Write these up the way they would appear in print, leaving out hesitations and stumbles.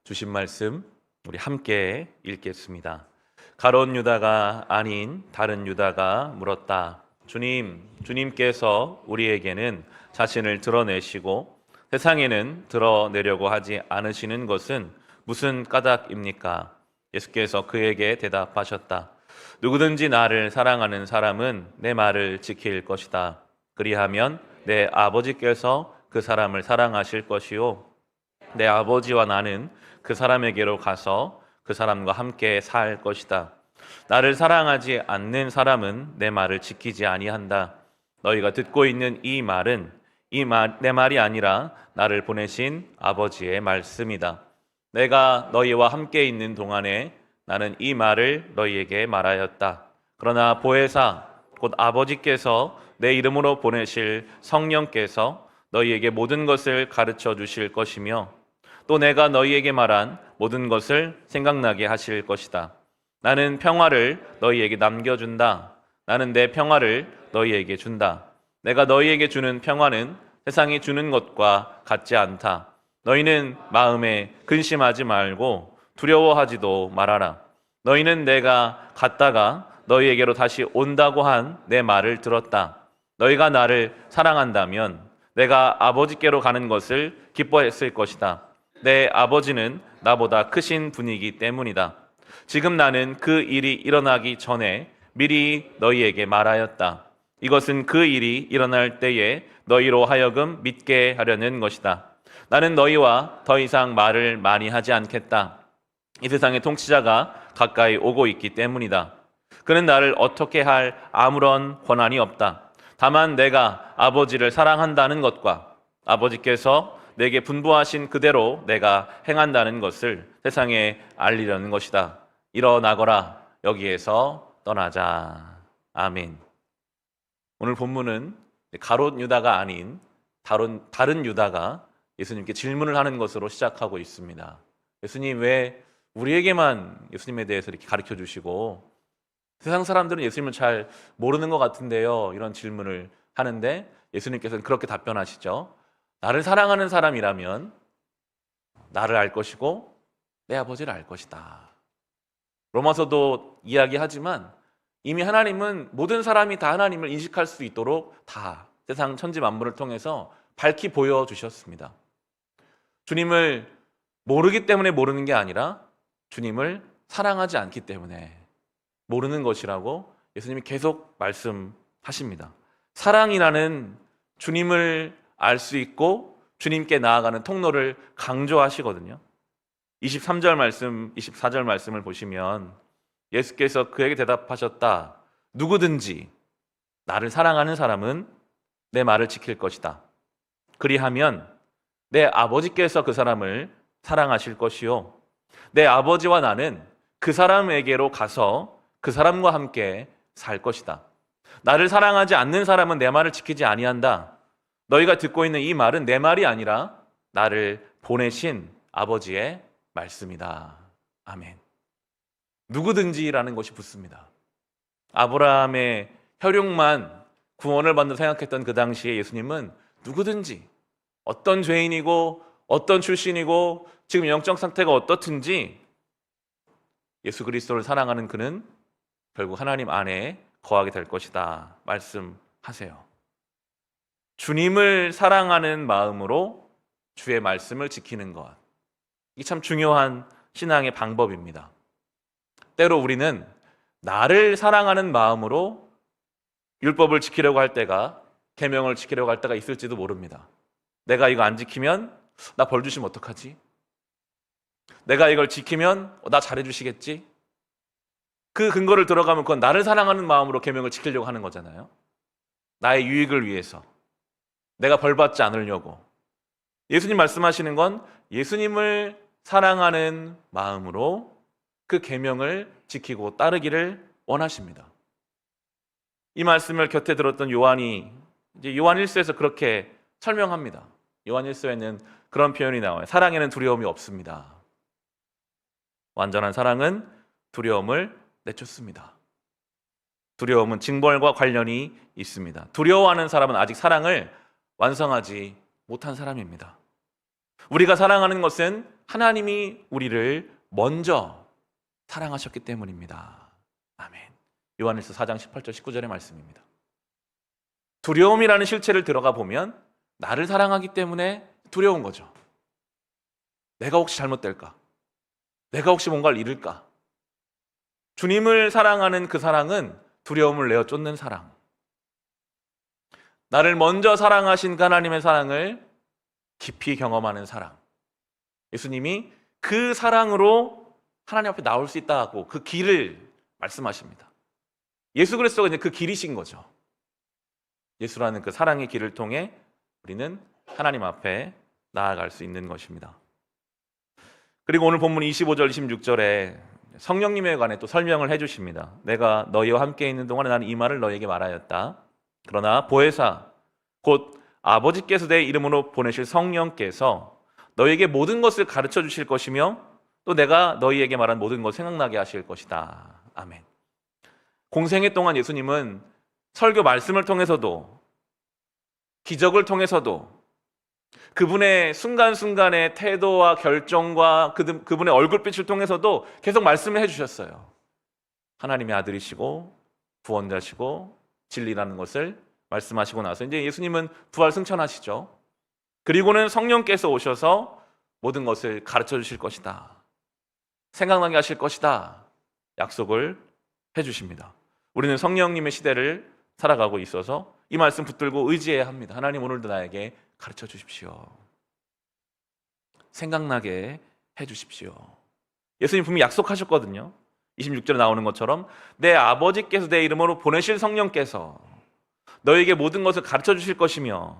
주신 말씀 우리 함께 읽겠습니다. 가롯 유다가 아닌 다른 유다가 물었다. 주님께서 우리에게는 자신을 드러내시고 세상에는 드러내려고 하지 않으시는 것은 무슨 까닭입니까? 예수께서 그에게 대답하셨다. 누구든지 나를 사랑하는 사람은 내 말을 지킬 것이다. 그리하면 내 아버지께서 그 사람을 사랑하실 것이요 내 아버지와 나는 그 사람에게로 가서 그 사람과 함께 살 것이다. 나를 사랑하지 않는 사람은 내 말을 지키지 아니한다. 너희가 듣고 있는 이 말은 내 말이 아니라 나를 보내신 아버지의 말씀이다. 내가 너희와 함께 있는 동안에 나는 이 말을 너희에게 말하였다. 그러나 보혜사 곧 아버지께서 내 이름으로 보내실 성령께서 너희에게 모든 것을 가르쳐 주실 것이며 또 내가 너희에게 말한 모든 것을 생각나게 하실 것이다. 나는 평화를 너희에게 남겨준다. 나는 내 평화를 너희에게 준다. 내가 너희에게 주는 평화는 세상이 주는 것과 같지 않다. 너희는 마음에 근심하지 말고 두려워하지도 말아라. 너희는 내가 갔다가 너희에게로 다시 온다고 한 내 말을 들었다. 너희가 나를 사랑한다면 내가 아버지께로 가는 것을 기뻐했을 것이다. 내 아버지는 나보다 크신 분이기 때문이다. 지금 나는 그 일이 일어나기 전에 미리 너희에게 말하였다. 이것은 그 일이 일어날 때에 너희로 하여금 믿게 하려는 것이다. 나는 너희와 더 이상 말을 많이 하지 않겠다. 이 세상의 통치자가 가까이 오고 있기 때문이다. 그는 나를 어떻게 할 아무런 권한이 없다. 다만 내가 아버지를 사랑한다는 것과 아버지께서 내게 분부하신 그대로 내가 행한다는 것을 세상에 알리려는 것이다. 일어나거라. 여기에서 떠나자. 아멘. 오늘 본문은 가롯 유다가 아닌 다른 유다가 예수님께 질문을 하는 것으로 시작하고 있습니다. 예수님, 왜 우리에게만 예수님에 대해서 이렇게 가르쳐 주시고 세상 사람들은 예수님을 잘 모르는 것 같은데요, 이런 질문을 하는데 예수님께서는 그렇게 답변하시죠. 나를 사랑하는 사람이라면 나를 알 것이고 내 아버지를 알 것이다. 로마서도 이야기하지만 이미 하나님은 모든 사람이 다 하나님을 인식할 수 있도록 다 세상 천지 만물을 통해서 밝히 보여주셨습니다. 주님을 모르기 때문에 모르는 게 아니라 주님을 사랑하지 않기 때문에 모르는 것이라고 예수님이 계속 말씀하십니다. 사랑이라는 주님을 알 수 있고 주님께 나아가는 통로를 강조하시거든요. 23절 말씀, 24절 말씀을 보시면 예수께서 그에게 대답하셨다. 누구든지 나를 사랑하는 사람은 내 말을 지킬 것이다. 그리하면 내 아버지께서 그 사람을 사랑하실 것이요 내 아버지와 나는 그 사람에게로 가서 그 사람과 함께 살 것이다. 나를 사랑하지 않는 사람은 내 말을 지키지 아니한다. 너희가 듣고 있는 이 말은 내 말이 아니라 나를 보내신 아버지의 말씀이다. 아멘. 누구든지라는 것이 붙습니다. 아브라함의 혈육만 구원을 받는 생각했던 그 당시에 예수님은 누구든지 어떤 죄인이고 어떤 출신이고 지금 영적 상태가 어떻든지 예수 그리스도를 사랑하는 그는 결국 하나님 안에 거하게 될 것이다 말씀하세요. 주님을 사랑하는 마음으로 주의 말씀을 지키는 것, 이게 참 중요한 신앙의 방법입니다. 때로 우리는 나를 사랑하는 마음으로 율법을 지키려고 할 때가, 계명을 지키려고 할 때가 있을지도 모릅니다. 내가 이거 안 지키면 나 벌 주시면 어떡하지? 내가 이걸 지키면 나 잘해주시겠지? 그 근거를 들어가면 그건 나를 사랑하는 마음으로 계명을 지키려고 하는 거잖아요. 나의 유익을 위해서, 내가 벌 받지 않으려고. 예수님 말씀하시는 건 예수님을 사랑하는 마음으로 그 계명을 지키고 따르기를 원하십니다. 이 말씀을 곁에 들었던 요한이 이제 요한 1서에서 그렇게 설명합니다. 요한 1서에는 그런 표현이 나와요. 사랑에는 두려움이 없습니다. 완전한 사랑은 두려움을 내쫓습니다. 두려움은 징벌과 관련이 있습니다. 두려워하는 사람은 아직 사랑을 완성하지 못한 사람입니다. 우리가 사랑하는 것은 하나님이 우리를 먼저 사랑하셨기 때문입니다. 아멘. 요한일서 4장 18절 19절의 말씀입니다. 두려움이라는 실체를 들어가 보면 나를 사랑하기 때문에 두려운 거죠. 내가 혹시 잘못될까? 내가 혹시 뭔가를 잃을까? 주님을 사랑하는 그 사랑은 두려움을 내어 쫓는 사랑. 나를 먼저 사랑하신 하나님의 사랑을 깊이 경험하는 사랑. 예수님이 그 사랑으로 하나님 앞에 나올 수 있다고 그 길을 말씀하십니다. 예수 그리스도가 이제 그 길이신 거죠. 예수라는 그 사랑의 길을 통해 우리는 하나님 앞에 나아갈 수 있는 것입니다. 그리고 오늘 본문 25절 26절에 성령님에 관해 또 설명을 해주십니다. 내가 너희와 함께 있는 동안에 나는 이 말을 너희에게 말하였다. 그러나 보혜사 곧 아버지께서 내 이름으로 보내실 성령께서 너희에게 모든 것을 가르쳐 주실 것이며 또 내가 너희에게 말한 모든 것 생각나게 하실 것이다. 아멘. 공생애 동안 예수님은 설교 말씀을 통해서도 기적을 통해서도 그분의 순간순간의 태도와 결정과 그분의 얼굴빛을 통해서도 계속 말씀을 해주셨어요. 하나님의 아들이시고 구원자시고 진리라는 것을 말씀하시고 나서 이제 예수님은 부활 승천하시죠. 그리고는 성령께서 오셔서 모든 것을 가르쳐 주실 것이다. 생각나게 하실 것이다. 약속을 해주십니다. 우리는 성령님의 시대를 살아가고 있어서 이 말씀 붙들고 의지해야 합니다. 하나님 오늘도 나에게 가르쳐 주십시오. 생각나게 해 주십시오. 예수님 분명히 약속하셨거든요. 26절에 나오는 것처럼 내 아버지께서 내 이름으로 보내실 성령께서 너에게 모든 것을 가르쳐 주실 것이며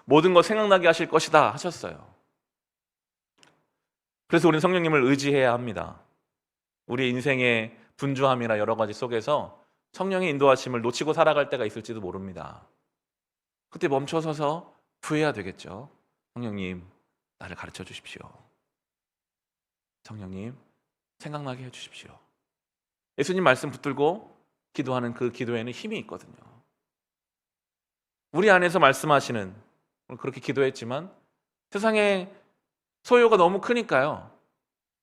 모든 것 생각나게 하실 것이다 하셨어요. 그래서 우리는 성령님을 의지해야 합니다. 우리 인생의 분주함이나 여러 가지 속에서 성령의 인도하심을 놓치고 살아갈 때가 있을지도 모릅니다. 그때 멈춰서서 구해야 되겠죠. 성령님, 나를 가르쳐 주십시오. 성령님, 생각나게 해 주십시오. 예수님 말씀 붙들고 기도하는 그 기도에는 힘이 있거든요. 우리 안에서 말씀하시는, 그렇게 기도했지만 세상에 소요가 너무 크니까요.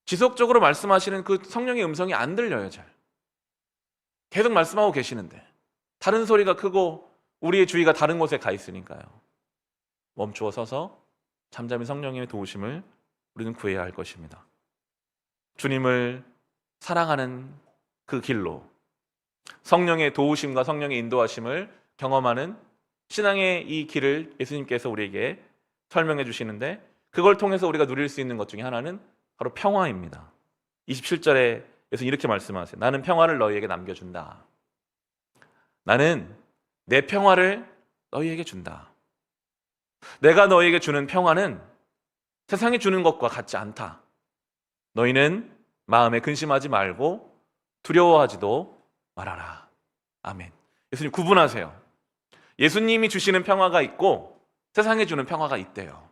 지속적으로 말씀하시는 그 성령의 음성이 안 들려요, 잘. 계속 말씀하고 계시는데 다른 소리가 크고 우리의 주의가 다른 곳에 가 있으니까요. 멈추어 서서 잠잠히 성령님의 도우심을 우리는 구해야 할 것입니다. 주님을 사랑하는 그 길로 성령의 도우심과 성령의 인도하심을 경험하는 신앙의 이 길을 예수님께서 우리에게 설명해 주시는데 그걸 통해서 우리가 누릴 수 있는 것 중에 하나는 바로 평화입니다. 27절에 예수님 이렇게 말씀하세요. 나는 평화를 너희에게 남겨준다. 나는 내 평화를 너희에게 준다. 내가 너희에게 주는 평화는 세상이 주는 것과 같지 않다. 너희는 마음에 근심하지 말고 두려워하지도 말아라. 아멘. 예수님 구분하세요. 예수님이 주시는 평화가 있고 세상이 주는 평화가 있대요.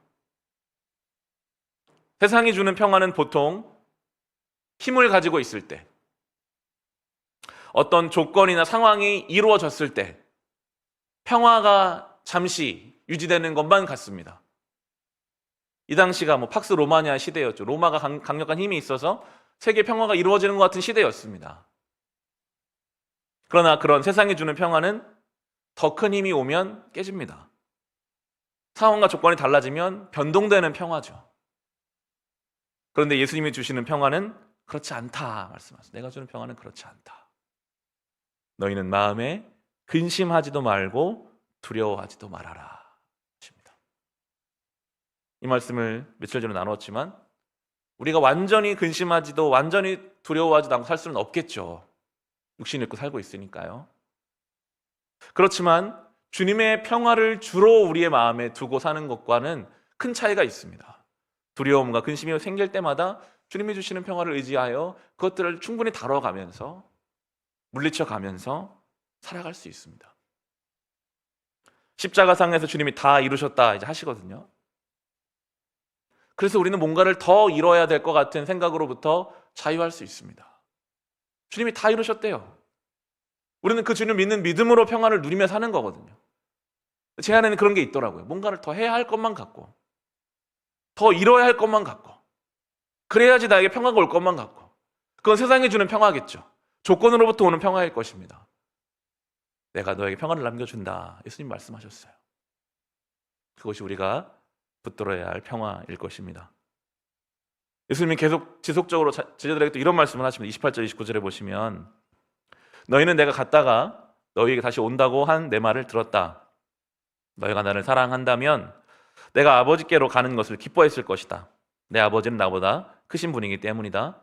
세상이 주는 평화는 보통 힘을 가지고 있을 때, 어떤 조건이나 상황이 이루어졌을 때 평화가 잠시 유지되는 것만 같습니다. 이 당시가 팍스 로마니아 시대였죠. 로마가 강력한 힘이 있어서 세계 평화가 이루어지는 것 같은 시대였습니다. 그러나 그런 세상이 주는 평화는 더 큰 힘이 오면 깨집니다. 상황과 조건이 달라지면 변동되는 평화죠. 그런데 예수님이 주시는 평화는 그렇지 않다 말씀하세요. 내가 주는 평화는 그렇지 않다. 너희는 마음에 근심하지도 말고 두려워하지도 말아라. 이 말씀을 며칠 전에 나눴지만 우리가 완전히 근심하지도 완전히 두려워하지도 않고 살 수는 없겠죠. 육신을 입고 살고 있으니까요. 그렇지만 주님의 평화를 주로 우리의 마음에 두고 사는 것과는 큰 차이가 있습니다. 두려움과 근심이 생길 때마다 주님이 주시는 평화를 의지하여 그것들을 충분히 다뤄가면서 물리쳐가면서 살아갈 수 있습니다. 십자가상에서 주님이 다 이루셨다 이제 하시거든요. 그래서 우리는 뭔가를 더 이뤄야 될 것 같은 생각으로부터 자유할 수 있습니다. 주님이 다 이루셨대요. 우리는 그 주님을 믿는 믿음으로 평화를 누리며 사는 거거든요. 제 안에는 그런 게 있더라고요. 뭔가를 더 해야 할 것만 같고 더 이뤄야 할 것만 같고 그래야지 나에게 평화가 올 것만 같고, 그건 세상이 주는 평화겠죠. 조건으로부터 오는 평화일 것입니다. 내가 너에게 평화를 남겨준다, 예수님 말씀하셨어요. 그것이 우리가 붙들어야 할 평화일 것입니다. 예수님이 계속 지속적으로 제자들에게 또 이런 말씀을 하십니다. 28절 29절에 보시면, 너희는 내가 갔다가 너희에게 다시 온다고 한 내 말을 들었다. 너희가 나를 사랑한다면 내가 아버지께로 가는 것을 기뻐했을 것이다. 내 아버지는 나보다 크신 분이기 때문이다.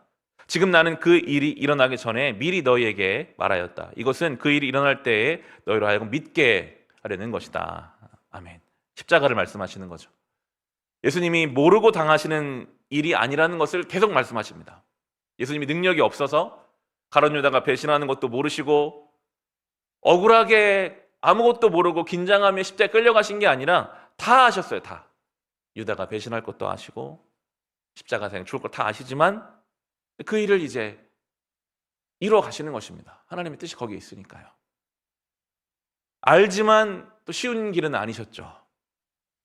지금 나는 그 일이 일어나기 전에 미리 너희에게 말하였다. 이것은 그 일이 일어날 때에 너희로 하여금 믿게 하려는 것이다. 아멘. 십자가를 말씀하시는 거죠. 예수님이 모르고 당하시는 일이 아니라는 것을 계속 말씀하십니다. 예수님이 능력이 없어서 가룟 유다가 배신하는 것도 모르시고 억울하게 아무것도 모르고 긴장하며 십자가에 끌려가신 게 아니라 다 아셨어요. 다. 유다가 배신할 것도 아시고 십자가상 죽을 걸 다 아시지만 그 일을 이제 이루어 가시는 것입니다. 하나님의 뜻이 거기에 있으니까요. 알지만 또 쉬운 길은 아니셨죠.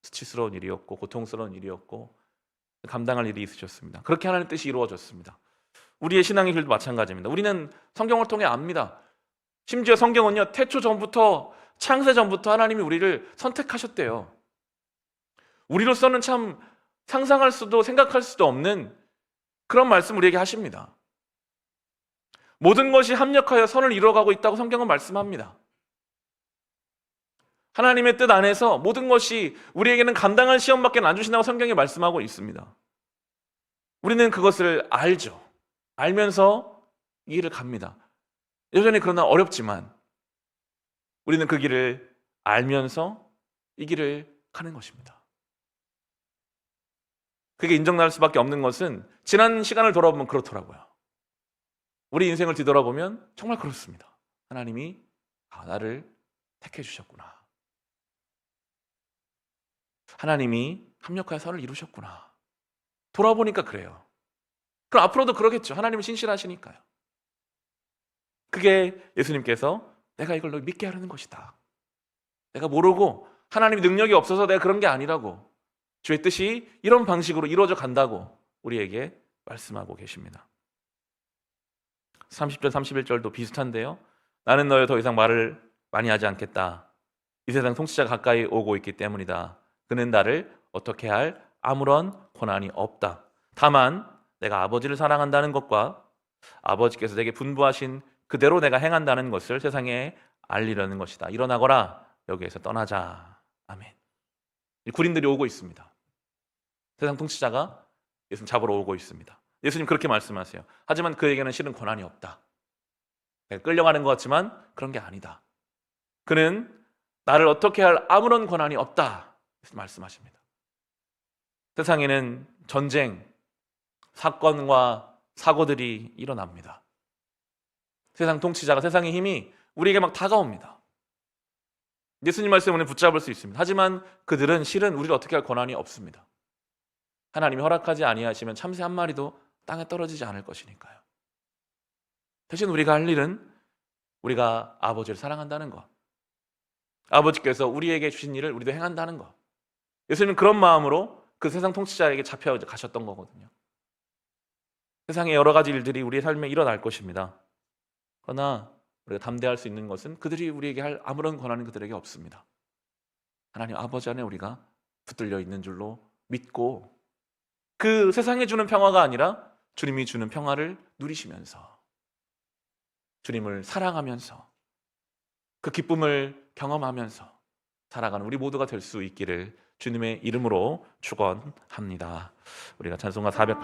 수치스러운 일이었고 고통스러운 일이었고 감당할 일이 있으셨습니다. 그렇게 하나님의 뜻이 이루어졌습니다. 우리의 신앙의 길도 마찬가지입니다. 우리는 성경을 통해 압니다. 심지어 성경은요, 태초 전부터, 창세 전부터 하나님이 우리를 선택하셨대요. 우리로서는 참 상상할 수도 생각할 수도 없는 그런 말씀 우리에게 하십니다. 모든 것이 합력하여 선을 이루어가고 있다고 성경은 말씀합니다. 하나님의 뜻 안에서 모든 것이 우리에게는 감당할 시험밖에 안 주신다고 성경이 말씀하고 있습니다. 우리는 그것을 알죠. 알면서 이 길을 갑니다. 여전히 그러나 어렵지만 우리는 그 길을 알면서 이 길을 가는 것입니다. 그게 인정날 수밖에 없는 것은 지난 시간을 돌아보면 그렇더라고요. 우리 인생을 뒤돌아보면 정말 그렇습니다. 하나님이 나를 택해 주셨구나. 하나님이 합력하여 선을 이루셨구나. 돌아보니까 그래요. 그럼 앞으로도 그러겠죠. 하나님은 신실하시니까요. 그게 예수님께서 내가 이걸 너 믿게 하려는 것이다. 내가 모르고 하나님의 능력이 없어서 내가 그런 게 아니라고, 주의 뜻이 이런 방식으로 이루어져 간다고 우리에게 말씀하고 계십니다. 30절 31절도 비슷한데요. 나는 너에 더 이상 말을 많이 하지 않겠다. 이 세상 통치자가 가까이 오고 있기 때문이다. 그는 나를 어떻게 할 아무런 권한이 없다. 다만 내가 아버지를 사랑한다는 것과 아버지께서 내게 분부하신 그대로 내가 행한다는 것을 세상에 알리려는 것이다. 일어나거라. 여기에서 떠나자. 아멘. 군인들이 오고 있습니다. 세상 통치자가 예수님 잡으러 오고 있습니다. 예수님 그렇게 말씀하세요. 하지만 그에게는 실은 권한이 없다. 내가 끌려가는 것 같지만 그런 게 아니다. 그는 나를 어떻게 할 아무런 권한이 없다. 말씀하십니다. 세상에는 전쟁, 사건과 사고들이 일어납니다. 세상 통치자가, 세상의 힘이 우리에게 막 다가옵니다. 예수님 말씀을 붙잡을 수 있습니다. 하지만 그들은 실은 우리를 어떻게 할 권한이 없습니다. 하나님이 허락하지 아니하시면 참새 한 마리도 땅에 떨어지지 않을 것이니까요. 대신 우리가 할 일은 우리가 아버지를 사랑한다는 것, 아버지께서 우리에게 주신 일을 우리도 행한다는 것. 예수님은 그런 마음으로 그 세상 통치자에게 잡혀 가셨던 거거든요. 세상의 여러 가지 일들이 우리의 삶에 일어날 것입니다. 그러나 우리가 담대할 수 있는 것은 그들이 우리에게 할 아무런 권한은 그들에게 없습니다. 하나님 아버지 안에 우리가 붙들려 있는 줄로 믿고 그 세상이 주는 평화가 아니라 주님이 주는 평화를 누리시면서 주님을 사랑하면서 그 기쁨을 경험하면서 살아가는 우리 모두가 될 수 있기를 주님의 이름으로 축원합니다. 우리가 찬송가 480